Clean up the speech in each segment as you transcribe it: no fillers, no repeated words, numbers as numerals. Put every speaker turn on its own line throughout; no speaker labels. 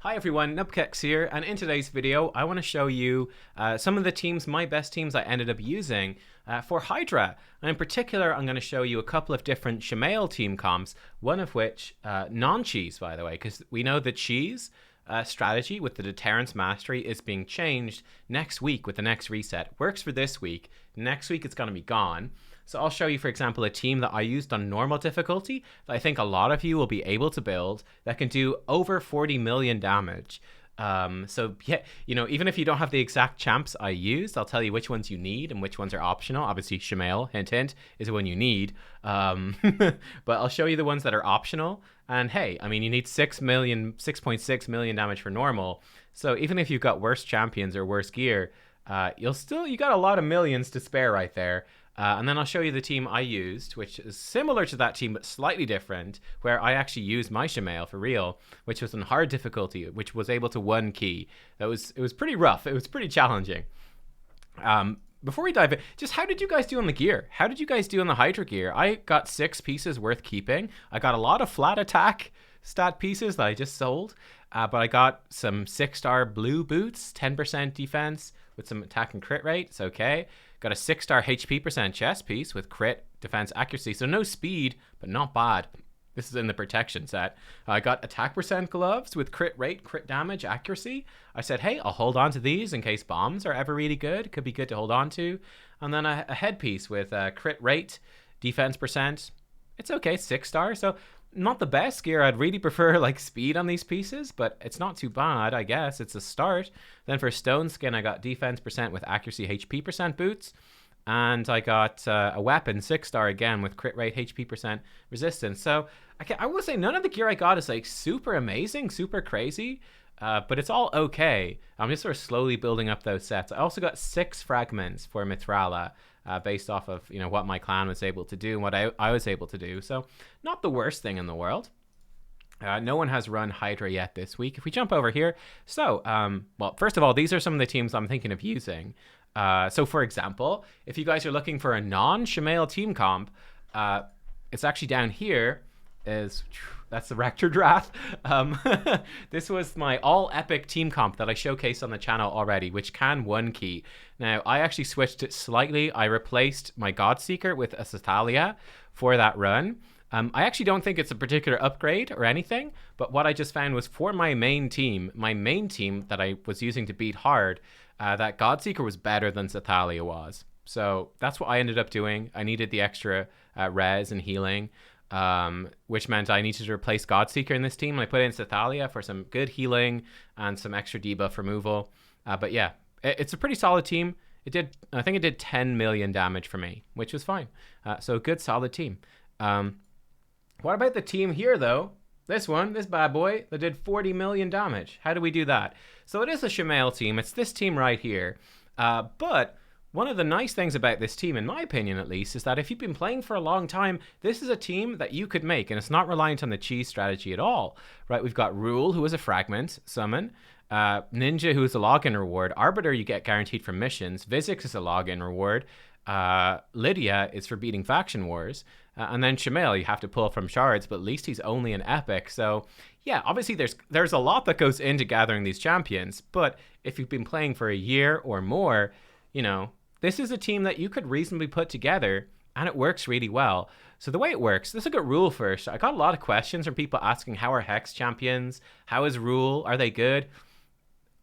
Hi everyone, nubkeks here, and in today's video I want to show you some of the teams, my best teams I ended up using for Hydra. And in particular I'm going to show you a couple of different Shamael team comps, one of which non-cheese by the way, because we know the cheese strategy with the deterrence mastery is being changed next week with the next reset. Works for this week, next week it's going to be gone. So I'll show you, for example, a team that I used on normal difficulty that I think a lot of you will be able to build that can do over 40 million damage. So yeah, you know, even if you don't have the exact champs I used, I'll tell you which ones you need and which ones are optional. Obviously, Shamael, hint hint, is the one you need. But I'll show you the ones that are optional. And hey, I mean, you need 6.6 million damage for normal. So even if you've got worse champions or worse gear, you got a lot of millions to spare right there. And then I'll show you the team I used, which is similar to that team but slightly different, where I actually used my Shamael for real, which was on hard difficulty, which was able to one key. It was pretty rough. It was pretty challenging. Before we dive in, just how did you guys do on the gear? How did you guys do on the Hydra gear? I got 6 pieces worth keeping. I got a lot of flat attack stat pieces that I just sold, but I got some 6-star blue boots, 10% defense with some attack and crit rate. It's okay. Got a 6-star HP percent chest piece with crit, defense, accuracy. So no speed, but not bad. This is in the protection set. I got attack percent gloves with crit rate, crit damage, accuracy. I said, hey, I'll hold on to these in case bombs are ever really good. Could be good to hold on to. And then a headpiece with crit rate, defense percent. It's okay, 6-star. So not the best gear. I'd really prefer like speed on these pieces, but it's not too bad, I guess. It's a start. Then for stone skin, I got defense percent with accuracy, HP percent boots. And I got a weapon, 6-star again with crit rate, HP percent resistance. So I will say none of the gear I got is like super amazing, super crazy, but it's all okay. I'm just sort of slowly building up those sets. I also got 6 fragments for Mithrala, based off of what my clan was able to do and what I was able to do. So not the worst thing in the world. No one has run Hydra yet this week. If we jump over here, so well, first of all, these are some of the teams I'm thinking of using. So for example, if you guys are looking for a non-Shamael team comp, it's actually down here. That's the Rector Draft. This was my all epic team comp that I showcased on the channel already, which can one key. Now I actually switched it slightly. I replaced my Godseeker with a Sathalia for that run. I actually don't think it's a particular upgrade or anything, but what I just found was for my main team that I was using to beat hard, that Godseeker was better than Sathalia was. So that's what I ended up doing. I needed the extra res and healing, which meant I needed to replace Godseeker in this team. And I put in Sathalia for some good healing and some extra debuff removal. But yeah, it's a pretty solid team. I think it did 10 million damage for me, which was fine. So a good solid team. What about the team here though? This bad boy that did 40 million damage. How do we do that? So it is a Shamael team. It's this team right here. But one of the nice things about this team, in my opinion at least, is that if you've been playing for a long time, this is a team that you could make, and it's not reliant on the cheese strategy at all, right? We've got Rule, who is a fragment summon, Ninja, who is a login reward, Arbiter you get guaranteed from missions, Vizix is a login reward, Lydia is for beating faction wars, and then Shamael you have to pull from shards, but at least he's only an epic. So yeah, obviously there's a lot that goes into gathering these champions, but if you've been playing for a year or more, this is a team that you could reasonably put together, and it works really well. So the way it works, let's look at Rule first. I got a lot of questions from people asking, how are Hex champions? How is Rule? Are they good?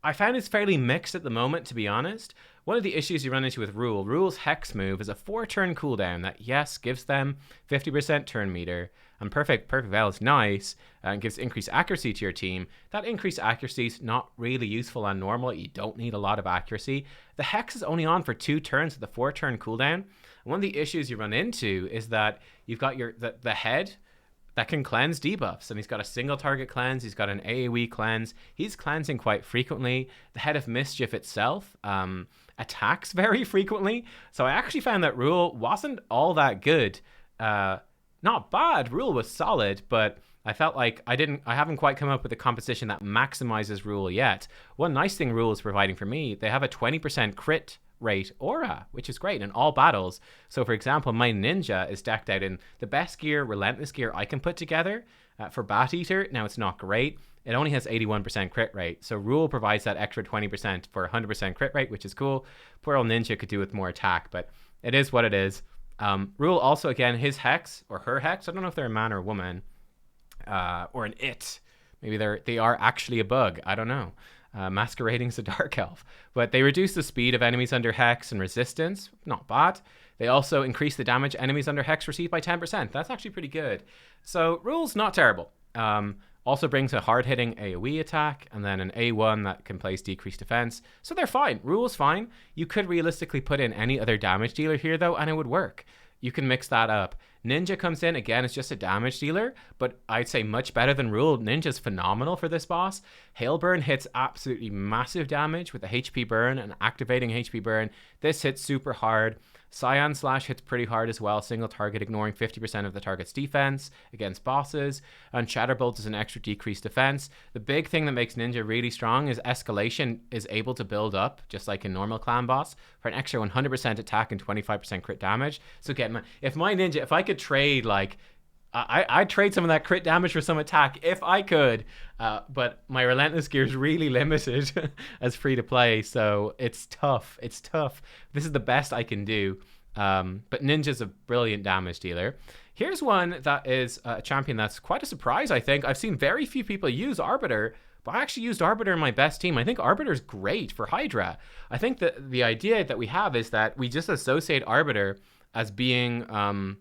I found it's fairly mixed at the moment, to be honest. One of the issues you run into with Rule's Hex move is a 4-turn cooldown that, yes, gives them 50% turn meter, and Perfect Veil is nice and gives increased accuracy to your team. That increased accuracy is not really useful on normal. You don't need a lot of accuracy. The Hex is only on for 2 turns with the 4-turn cooldown. And one of the issues you run into is that you've got the head that can cleanse debuffs, and he's got a single target cleanse, he's got an AoE cleanse, he's cleansing quite frequently. The Head of Mischief itself attacks very frequently, so I actually found that Rule wasn't all that good. Not bad, Rule was solid, but I felt like I haven't quite come up with a composition that maximizes Rule yet. One nice thing Rule is providing for me, they have a 20% crit rate aura, which is great in all battles. So for example, my Ninja is decked out in the best gear, relentless gear I can put together for Bat Eater. Now it's not great. it only has 81% crit rate. So Rule provides that extra 20% for 100% crit rate, which is cool. Poor old Ninja could do with more attack, but it is what it is. Rule also, again, his Hex, or her Hex, I don't know if they're a man or a woman, or an it. Maybe they are actually a bug. I don't know. Masquerading as a dark elf. But they reduce the speed of enemies under Hex and resistance. Not bad. They also increase the damage enemies under Hex receive by 10%. That's actually pretty good. So Rule's not terrible. Also brings a hard-hitting AoE attack, and then an A1 that can place decreased defense. So they're fine. Rule's fine. You could realistically put in any other damage dealer here, though, and it would work. You can mix that up. Ninja comes in, again, it's just a damage dealer, but I'd say much better than Rule. Ninja's phenomenal for this boss. Hail Burn hits absolutely massive damage with the HP burn and activating HP burn. This hits super hard. Cyan Slash hits pretty hard as well, single target ignoring 50% of the target's defense against bosses, and Shatterbolt is an extra decreased defense. The big thing that makes Ninja really strong is Escalation is able to build up, just like a normal clan boss, for an extra 100% attack and 25% crit damage. So again, if my Ninja, if I could trade like, I'd trade some of that crit damage for some attack if I could, but my Relentless Gear is really limited as free to play, so it's tough. It's tough. This is the best I can do, but Ninja's a brilliant damage dealer. Here's one that is a champion that's quite a surprise, I think. I've seen very few people use Arbiter, but I actually used Arbiter in my best team. I think Arbiter's great for Hydra. I think that the idea that we have is that we just associate Arbiter as being...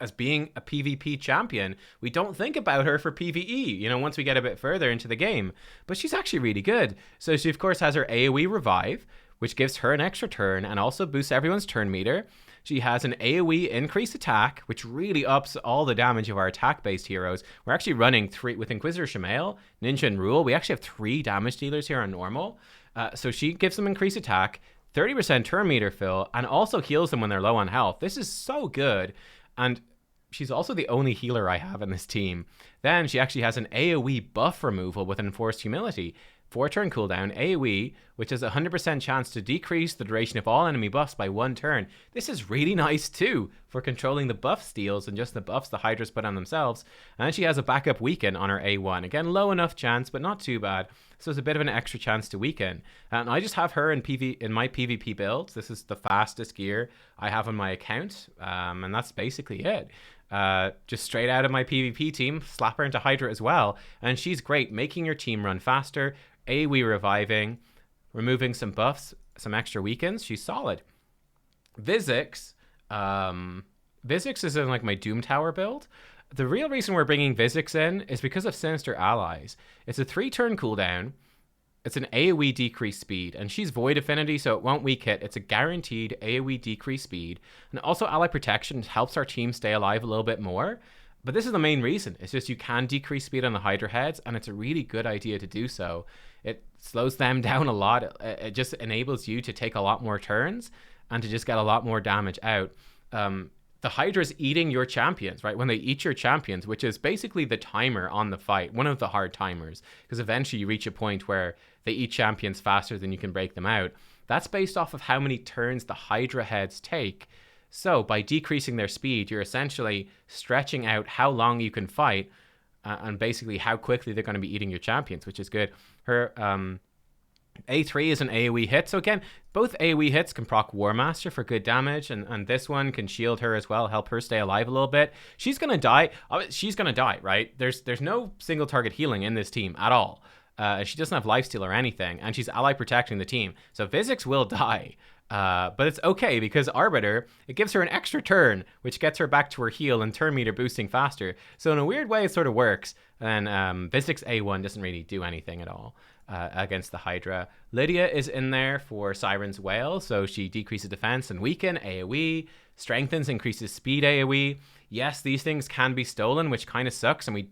As being a PvP champion. We don't think about her for PvE, you know, once we get a bit further into the game. But she's actually really good. So she, of course, has her AoE Revive, which gives her an extra turn and also boosts everyone's turn meter. She has an AoE Increased Attack, which really ups all the damage of our attack-based heroes. We're actually running 3 with Inquisitor Shamael, Ninja, and Rule. We actually have 3 damage dealers here on normal. So she gives them increased attack, 30% turn meter fill, and also heals them when they're low on health. This is so good. And she's also the only healer I have in this team. Then she actually has an AoE buff removal with Enforced Humility. 4-turn cooldown, AoE, which has a 100% chance to decrease the duration of all enemy buffs by 1 turn. This is really nice too for controlling the buff steals and just the buffs the Hydras put on themselves. And she has a backup weaken on her A1. Again, low enough chance, but not too bad. So it's a bit of an extra chance to weaken. And I just have her in my PvP builds. This is the fastest gear I have on my account. And that's basically it. Just straight out of my PvP team, slap her into Hydra as well. And she's great, making your team run faster, AoE reviving, removing some buffs, some extra weakens. She's solid. Vizix is in like my Doom Tower build. The real reason we're bringing Vizix in is because of Sinister Allies. It's a 3-turn cooldown. It's an AoE decreased speed, and she's Void Affinity, so it won't weak hit. It's a guaranteed AoE decreased speed. And also Ally Protection helps our team stay alive a little bit more. But this is the main reason. It's just you can decrease speed on the Hydra heads, and it's a really good idea to do so. It slows them down a lot. It just enables you to take a lot more turns and to just get a lot more damage out. The Hydra's eating your champions, right? When they eat your champions, which is basically the timer on the fight, one of the hard timers, because eventually you reach a point where they eat champions faster than you can break them out. That's based off of how many turns the Hydra heads take. So by decreasing their speed, you're essentially stretching out how long you can fight and basically how quickly they're going to be eating your champions, which is good. Her A3 is an AoE hit. So again, both AoE hits can proc War Master for good damage, and this one can shield her as well, help her stay alive a little bit. She's going to die. She's going to die, right? There's no single target healing in this team at all. She doesn't have lifesteal or anything, and she's ally protecting the team. So Vizix will die. But it's okay because Arbiter, it gives her an extra turn, which gets her back to her heal and turn meter boosting faster. So in a weird way, it sort of works. And Vizix A1 doesn't really do anything at all against the Hydra. Lydia is in there for Siren's Wail, so she decreases defense and weaken AoE, strengthens, increases speed AoE. Yes, these things can be stolen, which kind of sucks, and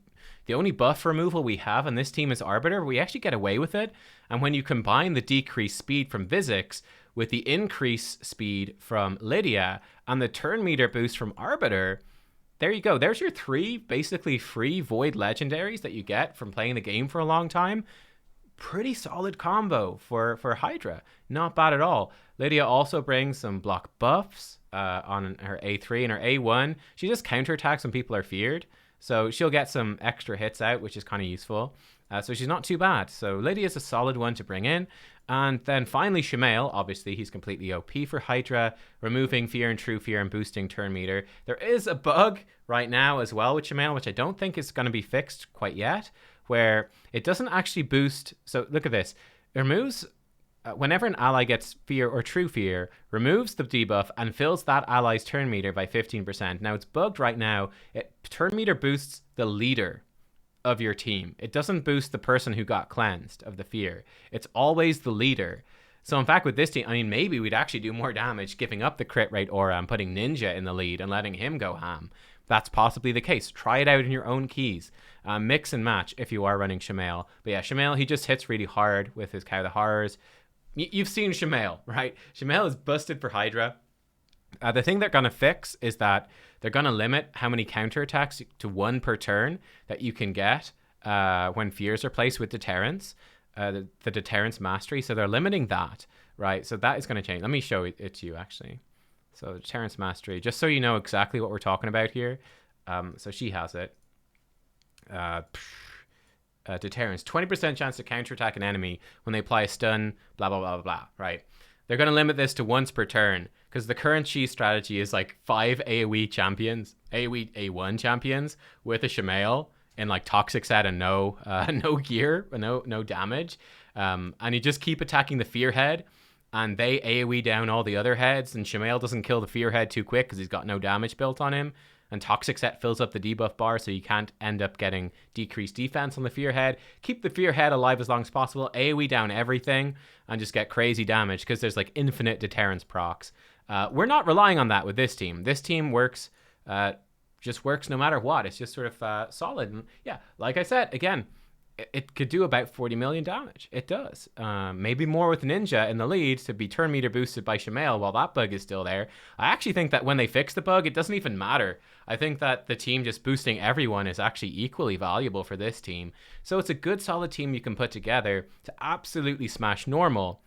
the only buff removal we have on this team is Arbiter. We actually get away with it. And when you combine the decreased speed from Vizix with the increased speed from Lydia and the turn meter boost from Arbiter, there you go. There's your 3 basically free Void legendaries that you get from playing the game for a long time. Pretty solid combo for Hydra. Not bad at all. Lydia also brings some block buffs on her A3 and her A1. She just counterattacks when people are feared. So she'll get some extra hits out, which is kind of useful. So she's not too bad. So Lydia's a solid one to bring in. And then finally, Shamael. Obviously, he's completely OP for Hydra, removing Fear and True Fear and boosting turn meter. There is a bug right now as well with Shamael, which I don't think is going to be fixed quite yet, where it doesn't actually boost. So look at this. It removes, whenever an ally gets Fear or True Fear, removes the debuff and fills that ally's turn meter by 15%. Now, it's bugged right now. Turn meter boosts the leader of your team. It doesn't boost the person who got cleansed of the fear. It's always the leader. So in fact, with this team, I mean, maybe we'd actually do more damage giving up the crit rate aura and putting Ninja in the lead and letting him go ham. That's possibly the case. Try it out in your own keys. Mix and match if you are running Shamael. But yeah, Shamael, he just hits really hard with his Cow the Horrors. You've seen Shamael, right? Shamael is busted for Hydra. The thing they're going to fix is that they're going to limit how many counterattacks to 1 per turn that you can get when fears are placed with deterrence, the deterrence mastery. So they're limiting that, right? So that is going to change. Let me show it to you, actually. So deterrence mastery, just so you know exactly what we're talking about here. So she has it. Deterrence, 20% chance to counterattack an enemy when they apply a stun, blah, blah, blah, blah, blah, right? They're going to limit this to once per turn because the current cheese strategy is like 5 AoE champions, AoE A1 champions with a Shamael in like toxic set and no gear, no damage. And you just keep attacking the fear head and they AoE down all the other heads, and Shamael doesn't kill the fear head too quick because he's got no damage built on him. And toxic set fills up the debuff bar, so you can't end up getting decreased defense on the fear head. Keep the fear head alive as long as possible, AoE down everything, and just get crazy damage because there's like infinite deterrence procs. We're not relying on that with this team. This team works, just works no matter what. It's just sort of solid. And yeah, like I said, again, it could do about 40 million damage. It does. Maybe more with Ninja in the lead to be turn meter boosted by Shamael while that bug is still there. I actually think that when they fix the bug, it doesn't even matter. I think that the team just boosting everyone is actually equally valuable for this team. So it's a good solid team you can put together to absolutely smash normal.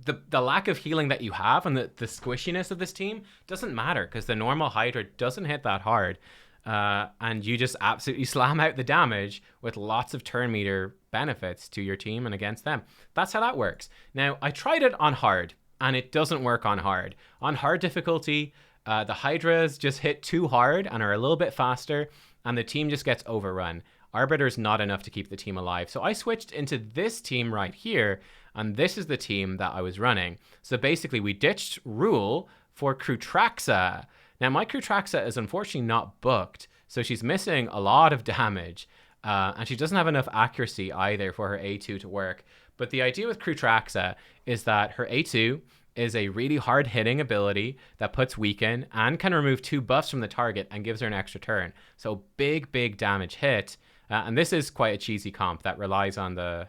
The lack of healing that you have and the squishiness of this team doesn't matter because the normal Hydra doesn't hit that hard. And you just absolutely slam out the damage with lots of turn meter benefits to your team and against them. That's how that works. Now, I tried it on hard, and it doesn't work on hard. On hard difficulty, the Hydras just hit too hard and are a little bit faster, and the team just gets overrun. Arbiter's not enough to keep the team alive. So I switched into this team right here, and this is the team that I was running. So basically, we ditched Rule for Krutraxa. Now, my Krutraxa is unfortunately not booked, so she's missing a lot of damage, and she doesn't have enough accuracy either for her A2 to work. But the idea with Krutraxa is that her A2 is a really hard-hitting ability that puts weaken and can remove 2 buffs from the target and gives her an extra turn. So big damage hit. And this is quite a cheesy comp that relies on the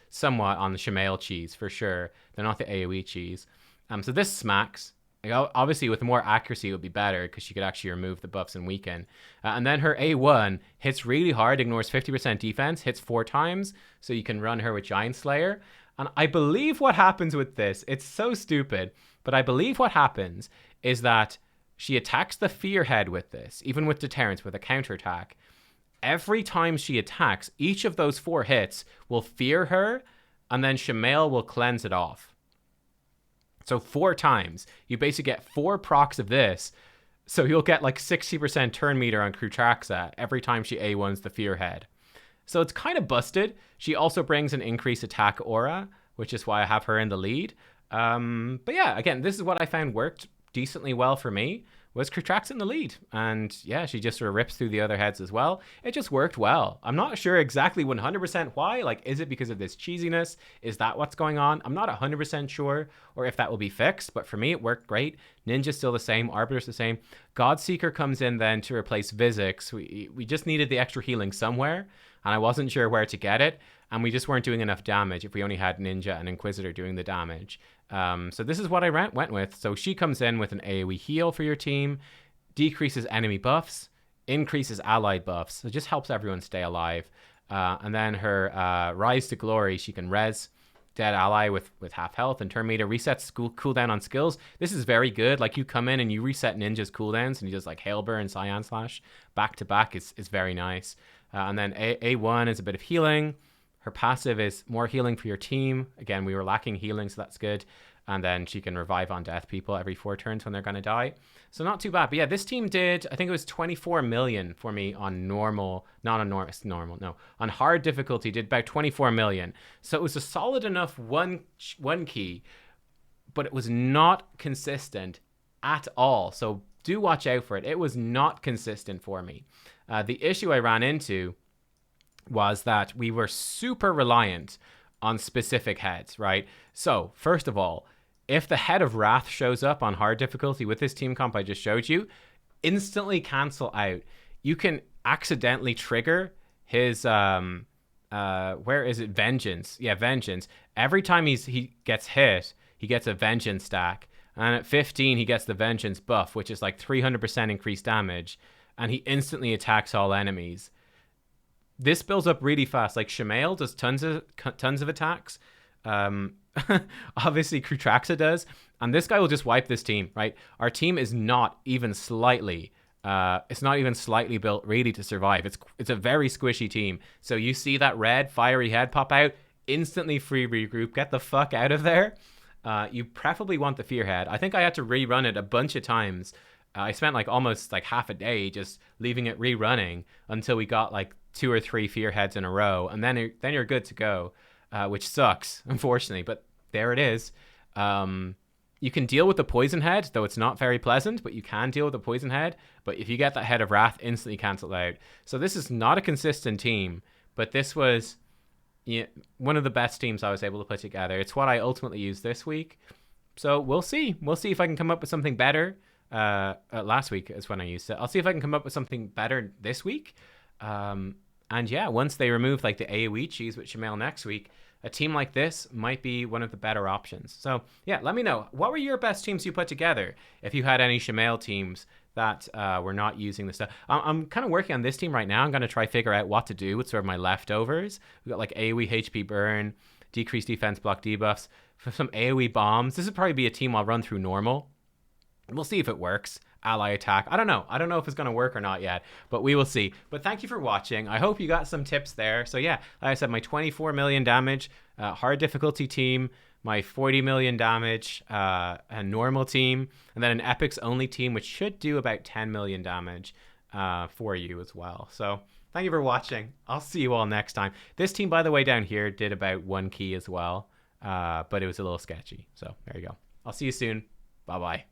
somewhat on the Shamael cheese for sure. They're not the AoE cheese. So this smacks. Obviously, with more accuracy, it would be better because she could actually remove the buffs and weaken. And then her A1 hits really hard, ignores 50% defense, hits 4 times, so you can run her with Giant Slayer. And I believe what happens with this, it's so stupid, but I believe what happens is that she attacks the fear head with this, even with deterrence, with a counterattack. Every time she attacks, each of those 4 hits will fear her, and then Shamael will cleanse it off. So 4 times. You basically get 4 procs of this. So you'll get like 60% turn meter on Krutraxa every time she A1s the fear head. So it's kind of busted. She also brings an increased attack aura, which is why I have her in the lead. But yeah, again, this is what I found worked decently well for me, was Krutraxa in the lead. And yeah, she just sort of rips through the other heads as well. It just worked well. I'm not sure exactly 100% why. Like, is it because of this cheesiness? Is that what's going on? I'm not 100% sure, or if that will be fixed. But for me, it worked great. Ninja's still the same. Arbiter's the same. Godseeker comes in then to replace Vizix. We just needed the extra healing somewhere, and I wasn't sure where to get it. And we just weren't doing enough damage if we only had Ninja and Inquisitor doing the damage. So this is what I went with. So she comes in with an AoE heal for your team, decreases enemy buffs, increases allied buffs. So it just helps everyone stay alive. And then her Rise to Glory, she can res dead ally with half health and turn meter, resets cooldown on skills. This is very good. Like, you come in and you reset Ninja's cooldowns and he does like Hail Burn, Cyan Slash back to back. Is very nice. And then A1 is a bit of healing. Her passive is more healing for your team. Again, we were lacking healing, so that's good. And then she can revive on death people every 4 turns when they're going to die. So not too bad. But yeah, this team did, I think it was 24 million for me on normal, not on normal, no. On hard difficulty, did about 24 million. So it was a solid enough one key, but it was not consistent at all. So do watch out for it. It was not consistent for me. The issue I ran into was that we were super reliant on specific heads, right? So first of all, if the head of Wrath shows up on hard difficulty with this team comp I just showed you, instantly cancel out. You can accidentally trigger his where is it? Vengeance. Yeah, Vengeance. Every time he gets hit, he gets a Vengeance stack. And at 15, he gets the Vengeance buff, which is like 300% increased damage. And he instantly attacks all enemies. This builds up really fast. Like Shamael does tons of attacks. Obviously Krutraxa does, and this guy will just wipe this team, right? Our team is not even slightly it's not even slightly built really to survive. It's a very squishy team. So you see that red fiery head pop out, instantly free regroup, get the fuck out of there. You preferably want the fear head. I think I had to rerun it a bunch of times. I spent like almost like half a day just leaving it rerunning until we got like 2 or 3 fear heads in a row, and then you're good to go. Which sucks, unfortunately, but there it is. You can deal with the poison head, though it's not very pleasant, but you can deal with the poison head. But if you get that head of Wrath, instantly cancel out. So this is not a consistent team, but this was one of the best teams I was able to put together. It's what I ultimately used this week. So we'll see. We'll see if I can come up with something better. Last week is when I used it. I'll see if I can come up with something better this week. And yeah, once they remove like the AoE cheese with Shamael next week, a team like this might be one of the better options. So yeah, let me know. What were your best teams you put together? If you had any Shamael teams that were not using the stuff. I'm kind of working on this team right now. I'm going to try figure out what to do with sort of my leftovers. We've got like AoE HP burn, decreased defense block debuffs, for some AoE bombs. This would probably be a team I'll run through normal. We'll see if it works. Ally attack. I don't know if it's going to work or not yet, but we will see. But thank you for watching. I hope you got some tips there. So yeah, like I said, my 24 million damage, hard difficulty team, my 40 million damage, a normal team, and then an epics only team, which should do about 10 million damage for you as well. So thank you for watching. I'll see you all next time. This team, by the way, down here did about 1 key as well, but it was a little sketchy. So there you go. I'll see you soon. Bye-bye.